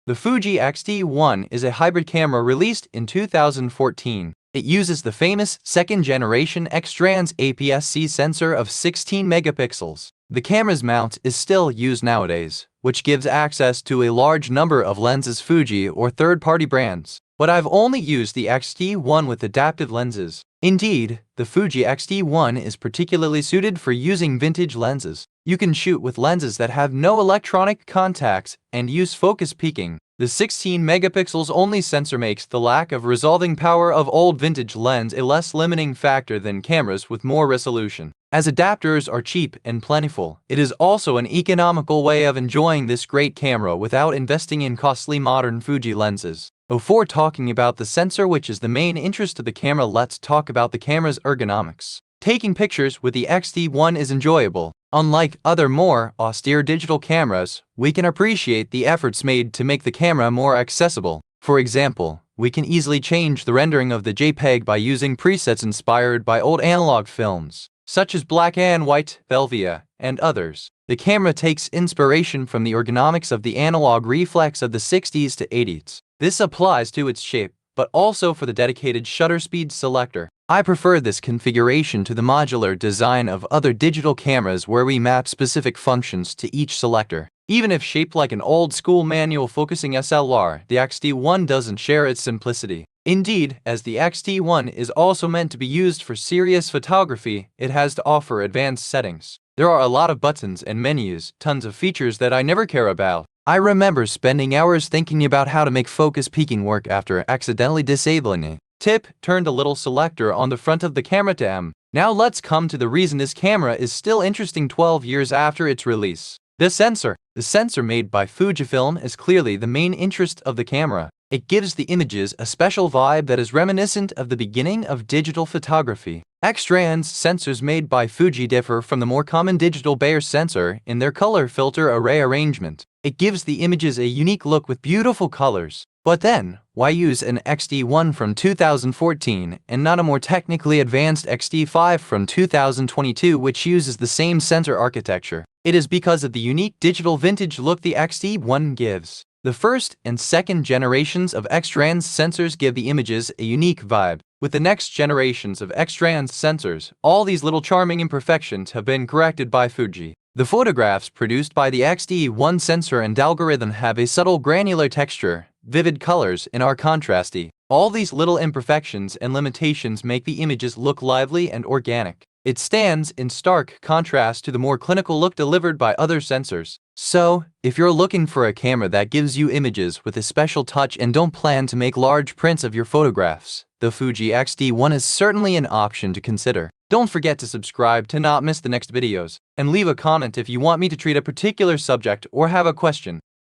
The Fuji X-T1 is a hybrid camera released in 2014. It uses the famous second-generation X-Trans APS-C sensor of 16 megapixels. The camera's mount is still used nowadays, which gives access to a large number of lenses Fuji or third-party brands. But I've only used the X-T1 with adaptive lenses. Indeed, the Fuji X-T1 is particularly suited for using vintage lenses. You can shoot with lenses that have no electronic contacts and use focus peaking. The 16 megapixels only sensor makes the lack of resolving power of old vintage lens a less limiting factor than cameras with more resolution. As adapters are cheap and plentiful, it is also an economical way of enjoying this great camera without investing in costly modern Fuji lenses. Before talking about the sensor, which is the main interest of the camera, let's talk about the camera's ergonomics. Taking pictures with the X-T1 is enjoyable. Unlike other more austere digital cameras, we can appreciate the efforts made to make the camera more accessible. For example, we can easily change the rendering of the JPEG by using presets inspired by old analog films, such as black and white, Velvia, and others. The camera takes inspiration from the ergonomics of the analog reflex of the 60s to 80s. This applies to its shape, but also for the dedicated shutter speed selector. I prefer this configuration to the modular design of other digital cameras where we map specific functions to each selector. Even if shaped like an old-school manual focusing SLR, the X-T1 doesn't share its simplicity. Indeed, as the X-T1 is also meant to be used for serious photography, it has to offer advanced settings. There are a lot of buttons and menus, tons of features that I never care about. I remember spending hours thinking about how to make focus peaking work after accidentally disabling it. Tip: turn the little selector on the front of the camera to M. Now let's come to the reason this camera is still interesting 12 years after its release. The sensor. The sensor made by Fujifilm is clearly the main interest of the camera. It gives the images a special vibe that is reminiscent of the beginning of digital photography. X-Trans sensors made by Fuji differ from the more common digital Bayer sensor in their color filter array arrangement. It gives the images a unique look with beautiful colors. But then, why use an X-T1 from 2014 and not a more technically advanced X-T5 from 2022 which uses the same sensor architecture? It is because of the unique digital vintage look the X-T1 gives. The first and second generations of X-Trans sensors give the images a unique vibe. With the next generations of X-Trans sensors, all these little charming imperfections have been corrected by Fuji. The photographs produced by the X-T1 sensor and algorithm have a subtle granular texture, vivid colors, and are contrasty. All these little imperfections and limitations make the images look lively and organic. It stands in stark contrast to the more clinical look delivered by other sensors. So, if you're looking for a camera that gives you images with a special touch and don't plan to make large prints of your photographs, the Fuji X-T1 is certainly an option to consider. Don't forget to subscribe to not miss the next videos, and leave a comment if you want me to treat a particular subject or have a question.